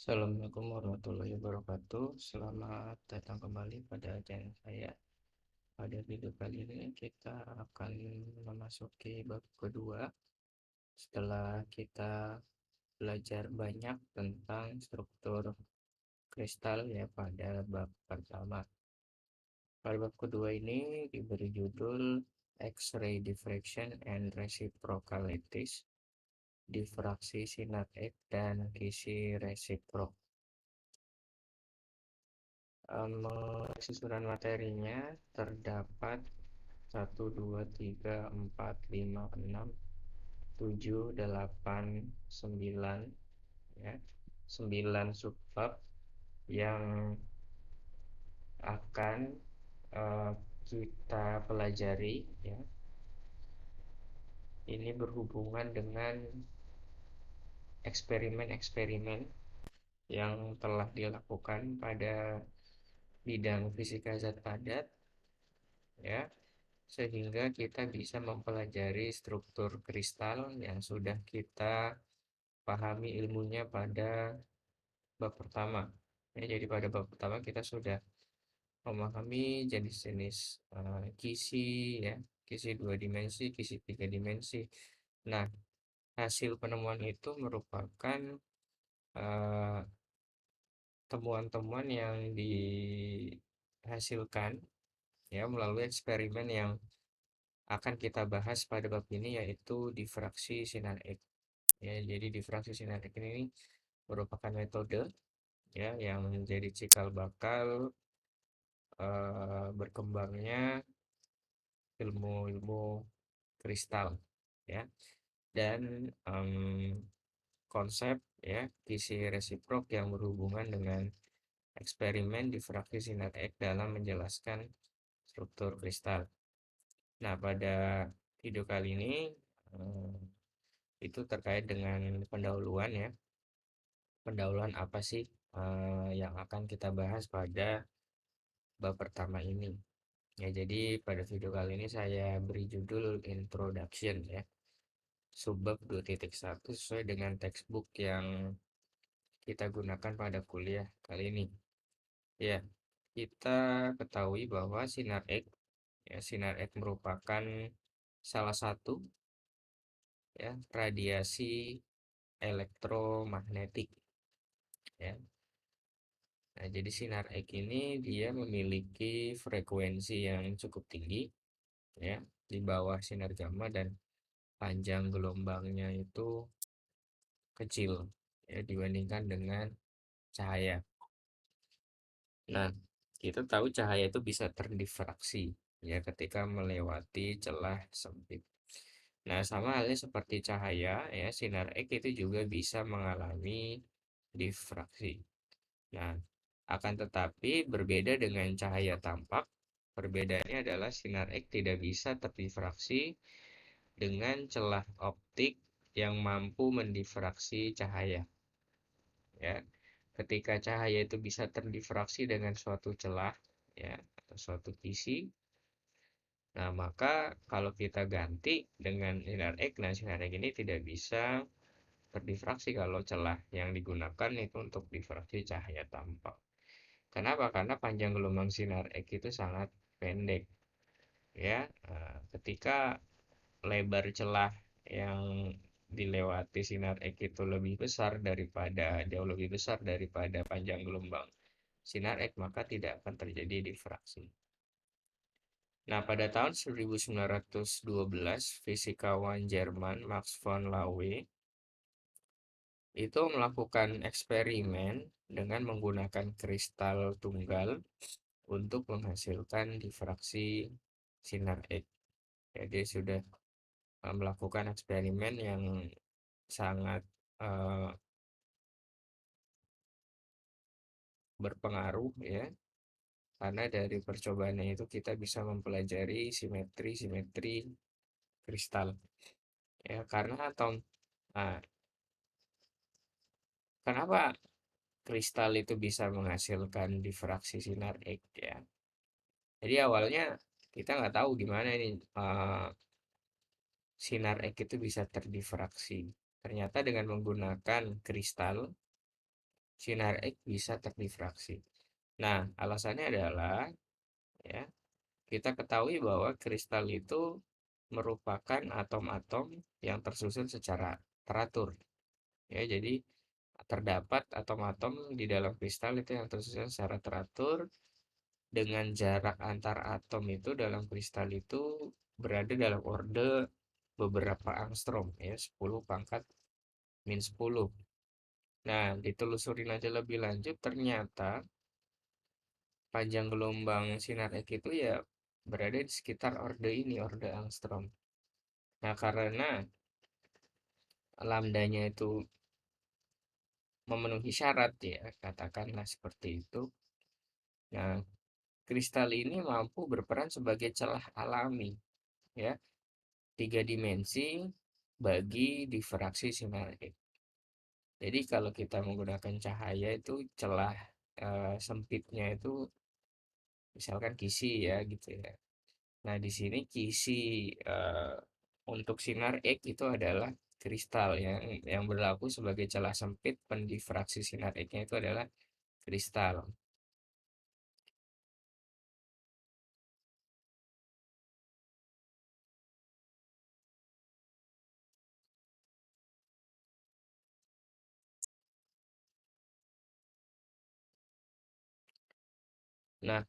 Assalamualaikum warahmatullahi wabarakatuh. Selamat datang kembali pada channel saya. Pada video kali ini kita akan memasuki bab kedua setelah kita belajar banyak tentang struktur kristal ya pada bab pertama. Pada bab kedua ini diberi judul X-ray diffraction and reciprocalities, difraksi sinar X dan kisi resiprok. Susunan materinya terdapat 1, 2, 3, 4, 5, 6, 7, 8, 9 ya. 9 subbab yang akan kita pelajari ya. Ini berhubungan dengan eksperimen-eksperimen yang telah dilakukan pada bidang fisika zat padat ya, sehingga kita bisa mempelajari struktur kristal yang sudah kita pahami ilmunya pada bab pertama. Ya, jadi pada bab pertama kita sudah memahami jenis-jenis kisi ya, kisi 2 dimensi, kisi 3 dimensi. Nah, hasil penemuan itu merupakan eh, temuan-temuan yang dihasilkan ya melalui eksperimen yang akan kita bahas pada bab ini, yaitu difraksi sinar X. Ya, jadi difraksi sinar X ini merupakan metode ya yang menjadi cikal bakal berkembangnya ilmu-ilmu kristal ya. Dan konsep ya kisi resiprok yang berhubungan dengan eksperimen difraksi sinar X dalam menjelaskan struktur kristal. Nah, pada video kali ini itu terkait dengan pendahuluan ya. Pendahuluan apa sih yang akan kita bahas pada bab pertama ini? Ya, jadi pada video kali ini saya beri judul Introduction ya. Subbab 2.1 sesuai dengan textbook yang kita gunakan pada kuliah kali ini. Ya, kita ketahui bahwa sinar X ya, sinar X merupakan salah satu ya radiasi elektromagnetik ya. Nah, jadi sinar X ini dia memiliki frekuensi yang cukup tinggi ya, di bawah sinar gamma, dan panjang gelombangnya itu kecil ya dibandingkan dengan cahaya. Nah, kita tahu cahaya itu bisa terdifraksi ya ketika melewati celah sempit. Nah, sama halnya seperti cahaya ya, sinar X itu juga bisa mengalami difraksi. Nah, akan tetapi berbeda dengan cahaya tampak, perbedaannya adalah sinar X tidak bisa terdifraksi dengan celah optik yang mampu mendifraksi cahaya. Ya, ketika cahaya itu bisa terdifraksi dengan suatu celah ya atau suatu kisi, nah maka kalau kita ganti dengan sinar X, nah sinar X ini tidak bisa terdifraksi kalau celah yang digunakan itu untuk difraksi cahaya tampak. Kenapa? Karena panjang gelombang sinar X itu sangat pendek ya. Ketika lebar celah yang dilewati sinar X itu jauh lebih besar daripada panjang gelombang sinar X, maka tidak akan terjadi difraksi. Nah, pada tahun 1912 fisikawan Jerman Max von Laue itu melakukan eksperimen dengan menggunakan kristal tunggal untuk menghasilkan difraksi sinar X. Jadi sudah melakukan eksperimen yang sangat eh, berpengaruh ya, karena dari percobaannya itu kita bisa mempelajari simetri-simetri kristal ya. Karena nah, kenapa kristal itu bisa menghasilkan difraksi sinar X ya. Jadi awalnya kita nggak tahu gimana ini sinar X itu bisa terdifraksi. Ternyata dengan menggunakan kristal sinar X bisa terdifraksi. Nah, alasannya adalah ya, kita ketahui bahwa kristal itu merupakan atom-atom yang tersusun secara teratur. Ya, jadi terdapat atom-atom di dalam kristal itu yang tersusun secara teratur dengan jarak antar atom itu dalam kristal itu berada dalam orde beberapa angstrom ya 10 pangkat -10. Nah, ditelusurin aja lebih lanjut ternyata panjang gelombang sinar X itu ya berada di sekitar orde ini, orde angstrom. Nah, karena lambdanya itu memenuhi syarat ya, katakanlah seperti itu. Nah, kristal ini mampu berperan sebagai celah alami ya, tiga dimensi bagi difraksi sinar X. Jadi kalau kita menggunakan cahaya itu celah sempitnya itu misalkan kisi ya gitu ya. Nah, di sini kisi eh, untuk sinar X itu adalah kristal yang berlaku sebagai celah sempit pendifraksi sinar X-nya itu adalah kristal. Nah,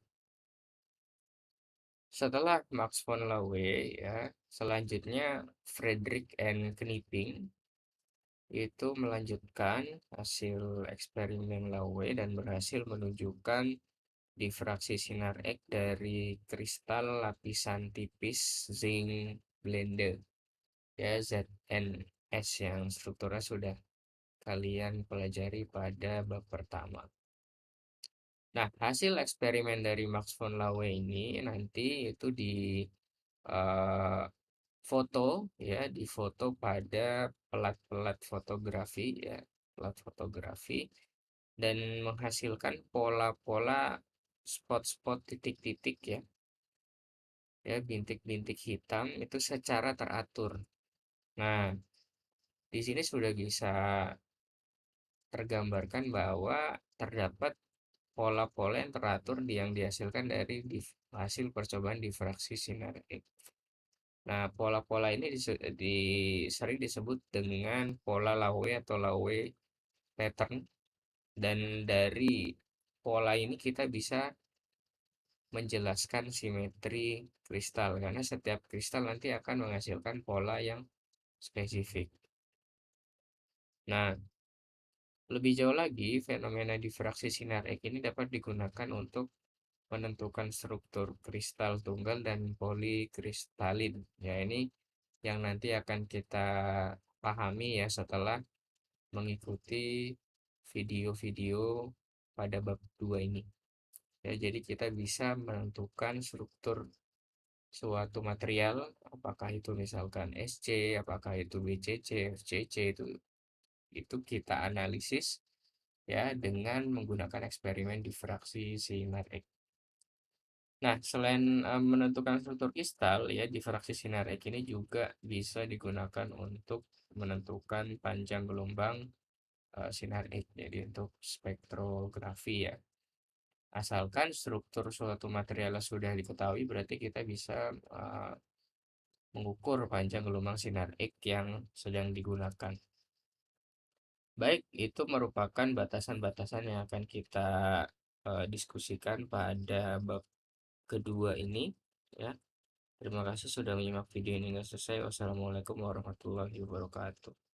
setelah Max von Laue ya, selanjutnya Frederick and Kniping itu melanjutkan hasil eksperimen Laue dan berhasil menunjukkan difraksi sinar X dari kristal lapisan tipis zinc blende ya ZNS yang strukturnya sudah kalian pelajari pada bab pertama. Nah, hasil eksperimen dari Max von Laue ini nanti itu di eh, foto ya, difoto pada pelat-pelat fotografi ya, pelat fotografi dan menghasilkan pola-pola spot-spot titik-titik ya, ya bintik-bintik hitam itu secara teratur. Nah, di sini sudah bisa tergambarkan bahwa terdapat pola-pola yang teratur yang dihasilkan dari hasil percobaan difraksi sinar X. Nah, pola-pola ini sering disebut dengan pola Laue atau Laue pattern dan dari pola ini kita bisa menjelaskan simetri kristal karena setiap kristal nanti akan menghasilkan pola yang spesifik. Nah, lebih jauh lagi, fenomena difraksi sinar X ini dapat digunakan untuk menentukan struktur kristal tunggal dan polikristalin. Ya, ini yang nanti akan kita pahami ya setelah mengikuti video-video pada bab 2 ini. Ya, jadi kita bisa menentukan struktur suatu material, apakah itu misalkan SC, apakah itu BCC, FCC itu kita analisis ya dengan menggunakan eksperimen difraksi sinar X. Nah, selain menentukan struktur kristal, ya difraksi sinar X ini juga bisa digunakan untuk menentukan panjang gelombang sinar X, jadi untuk spektrografi ya. Asalkan struktur suatu material sudah diketahui, berarti kita bisa mengukur panjang gelombang sinar X yang sedang digunakan. Baik, itu merupakan batasan-batasan yang akan kita diskusikan pada bab kedua ini ya. Terima kasih sudah menyimak video ini hingga selesai. Wassalamualaikum warahmatullahi wabarakatuh.